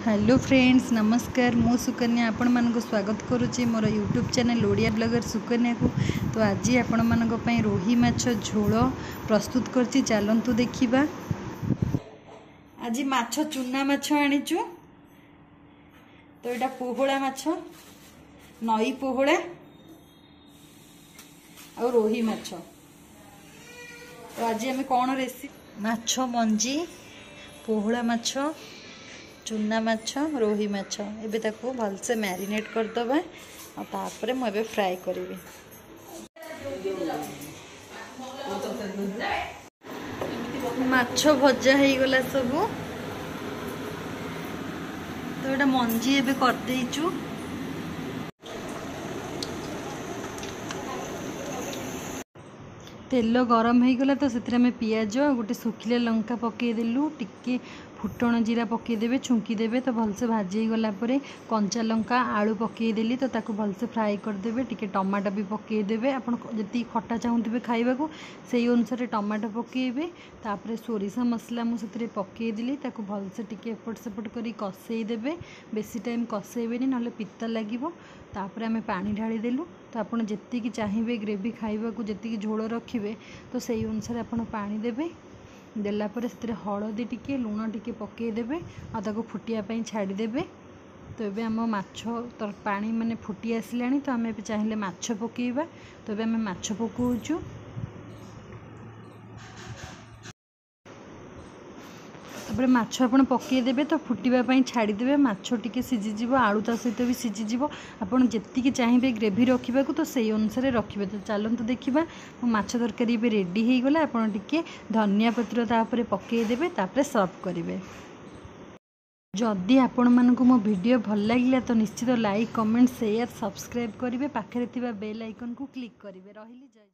Hello friends नमस्कार मु सुकन्या आपण मानको स्वागत करुच्ची मोर YouTube channel Odia blogger Sukanya को। तो आज आपण मानको पई रोही माछ झोल प्रस्तुत करची चलंतु देखिबा। आज माछ चुना माछ आनिचु। तो एटा पोहळा माछ नई पोहळा और रोही माछ। तो आज आम कौन रेसिपी माछ मंजी पोहळा माछ चुना माछ रोही माछ एबे ताको भलसे मैरिनेट करदबा और तापरे मु एबे फ्राई करिवे। माछ भजा हे गला सब। तो एटा मंजी एबे कर देइचु। तेल गरम हो गला तो से पियाज गोटे सुखिला लंका पकईदेलु टिके फुटण जीरा पकईदेवे छुंकी देवे। तो भलसे भाजी गलापर कंचा लंका आलू पकईदेली तो ताको भलसे फ्राए करदे। टिके टमाटो भी पकईदेवे आप जी खटा चाहूबे खाइबा से अनुसार टमाटो पकईबे। तापर सोरिष मसला मुझे पकईदेली ताको भलसे टिके एपट सेपट कर कषईदेवे। बेसी टाइम कषेबेनी ना पिता लगे। तापर आम पानी ढालीदेलु। तो आपड़ जी चाहिए ग्रेवी खाइबा जी झोल रखिए तो से अनुसार आप पानी देवे। देलापर से हलदी टिके लुण टिके पकईदेवे और ताको फुटिया छाड़ीदेवे। तो ये आम माछ तो पानी माने फुटी आसला तो आम चाहिए माछ पकईबा। तो ये आम माछ पकाउचु। तापर माछ आप पकईदेवे तो फुटापी छाड़ीदेवे। माछ टिके सीझीज आलू ता सहित भी सीझीज। आपड़ जी चाहिए ग्रेवी रखा तो से अनुसार रखिए। तो चलते देखा माछ तरकारी रेडी हो गला। आप धनिया पत्र तापर पकईदेवे तापर सर्व करेंगे। जदि आपण मानक मो वीडियो भल लगिला तो निश्चित लाइक कमेंट शेयर सब्सक्राइब करेंगे। पाखे बेल आइकन को क्लिक करेंगे। रही जय।